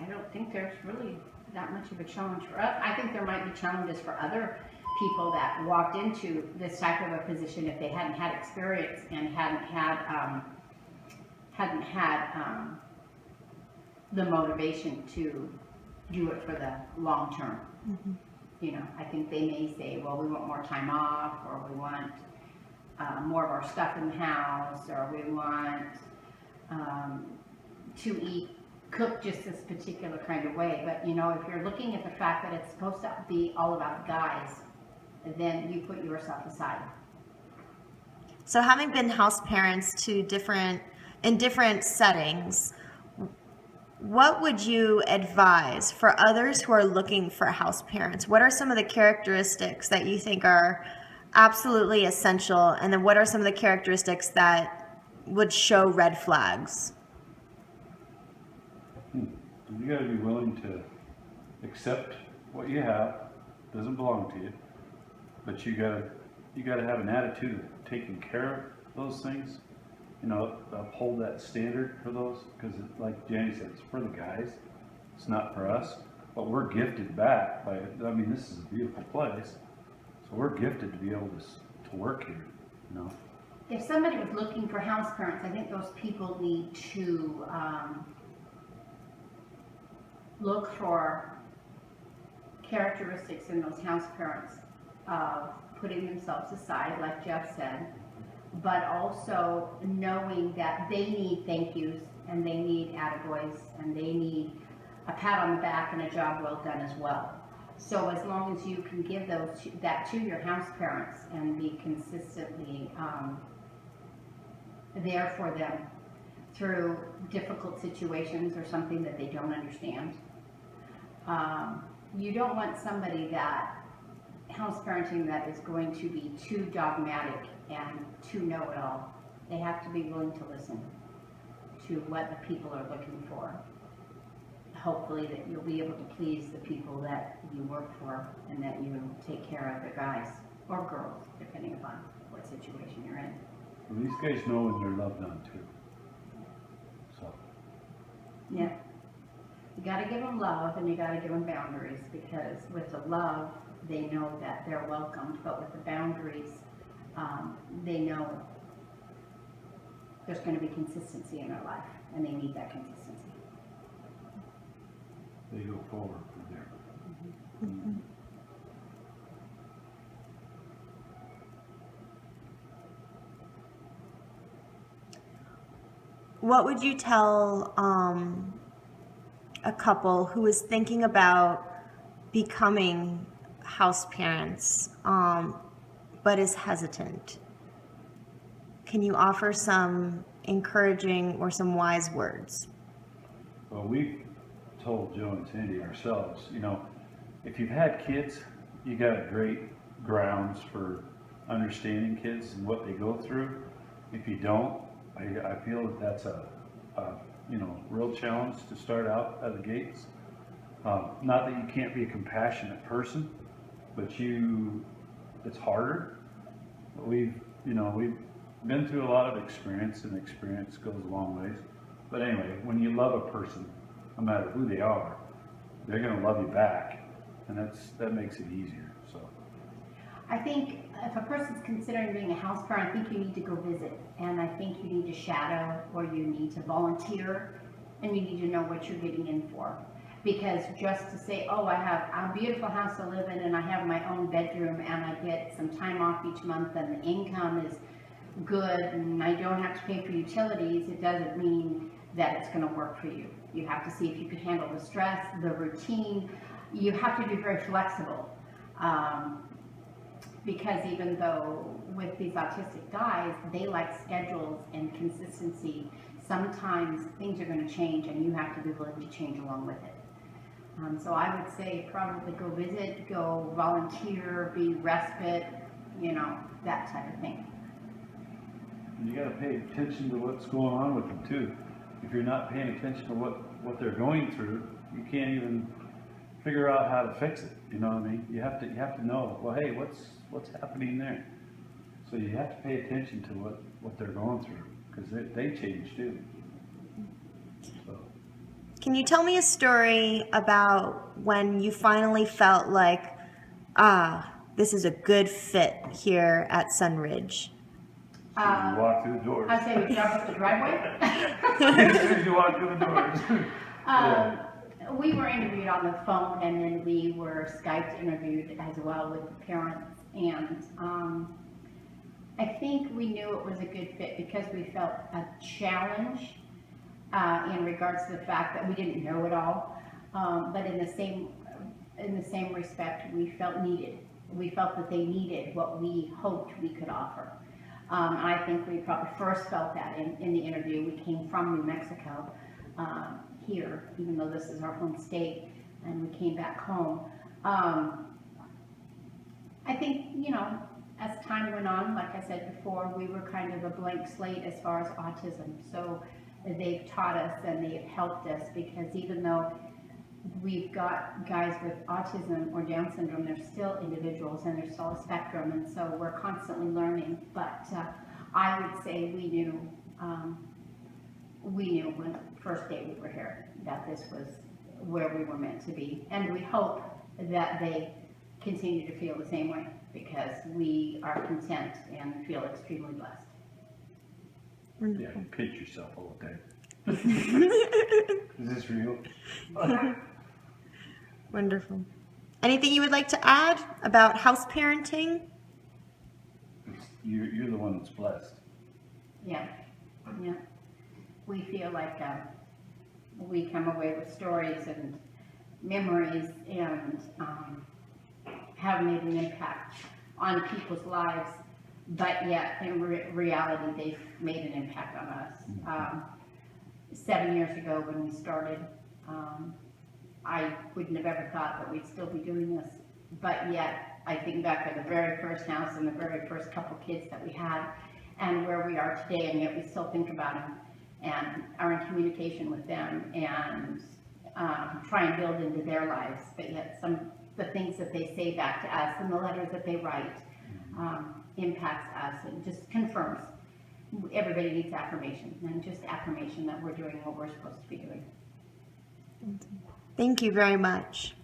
don't think there's really that much of a challenge for us. I think there might be challenges for other people that walked into this type of a position if they hadn't had experience and hadn't had the motivation to do it for the long term. Mm-hmm. You know, I think they may say, well, we want more time off, or we want more of our stuff in the house, or we want to cook just this particular kind of way. But you know, if you're looking at the fact that it's supposed to be all about the guys, then you put yourself aside. So having been house parents to in different settings, what would you advise for others who are looking for house parents? What are some of the characteristics that you think are absolutely essential? And then what are some of the characteristics that would show red flags? You got to be willing to accept what you have. Doesn't belong to you, but you got to have an attitude of taking care of those things. You know, uphold that standard for those, because like Jenny said, it's for the guys. It's not for us. But we're gifted back by. I mean, this is a beautiful place, so we're gifted to be able to work here. You know. If somebody was looking for house parents, I think those people need to look for characteristics in those house parents of putting themselves aside, like Jeff said, but also knowing that they need thank yous and they need attaboys and they need a pat on the back and a job well done as well. So as long as you can give that to your house parents and be consistently there for them through difficult situations or something that they don't understand. You don't want somebody house parenting that is going to be too dogmatic and too know-it-all. They have to be willing to listen to what the people are looking for. Hopefully that you'll be able to please the people that you work for and that you take care of the guys or girls, depending upon what situation you're in. Well, these guys know when they're loved on too. So. Yeah. You got to give them love and you got to give them boundaries, because with the love, they know that they're welcomed, but with the boundaries, they know there's going to be consistency in their life, and they need that consistency. They go forward from there. Mm-hmm. What would you tell a couple who is thinking about becoming house parents but is hesitant? Can you offer some encouraging or some wise words? Well, we've told Joe and Cindy ourselves, you know, if you've had kids, you got great grounds for understanding kids and what they go through. If you don't, I feel that that's a real challenge to start out at the gates. Not that you can't be a compassionate person, but it's harder. We've been through a lot of experience, and experience goes a long ways. But anyway, when you love a person, no matter who they are, they're going to love you back, and that makes it easier. So, I think if a person's considering being a house parent, I think you need to go visit, and I think you need to shadow, or you need to volunteer, and you need to know what you're getting in for. Because just to say, oh, I have a beautiful house to live in and I have my own bedroom and I get some time off each month and the income is good and I don't have to pay for utilities, it doesn't mean that it's going to work for you. You have to see if you can handle the stress, the routine. You have to be very flexible. Because even though with these autistic guys, they like schedules and consistency, sometimes things are going to change and you have to be willing to change along with it. So I would say probably go visit, go volunteer, be respite, that type of thing. And you got to pay attention to what's going on with them too. If you're not paying attention to what they're going through, you can't even figure out how to fix it. You know what I mean? You have to know, well, hey, what's happening there? So you have to pay attention to what they're going through, because they change too. So. Can you tell me a story about when you finally felt like, this is a good fit here at Sunridge? You walk through the doors. I say we jump up the driveway. As soon as you walk through the doors. Yeah. We were interviewed on the phone, and then we were Skype interviewed as well with the parents. And I think we knew it was a good fit because we felt a challenge in regards to the fact that we didn't know it all. But in the same respect, we felt needed. We felt that they needed what we hoped we could offer. I think we probably first felt that in the interview. We came from New Mexico here, even though this is our home state, and we came back home. I think, you know, as time went on, like I said before, we were kind of a blank slate as far as autism. So they've taught us and they've helped us, because even though we've got guys with autism or Down syndrome, they're still individuals and there's still a spectrum, and so we're constantly learning. But I would say we knew when the first day we were here that this was where we were meant to be, and we hope that they continue to feel the same way, because we are content and feel extremely blessed. Yeah, you pinch yourself all day. Is this real? Wonderful. Anything you would like to add about house parenting? You're the one that's blessed. Yeah, yeah. We feel like we come away with stories and memories and have made an impact on people's lives, but yet in reality they've made an impact on us. 7 years ago when we started, I wouldn't have ever thought that we'd still be doing this, but yet I think back at the very first house and the very first couple kids that we had and where we are today, and yet we still think about them and are in communication with them and try and build into their lives, but yet the things that they say back to us and the letters that they write impacts us and just confirms. Everybody needs affirmation, and just affirmation that we're doing what we're supposed to be doing. Thank you very much.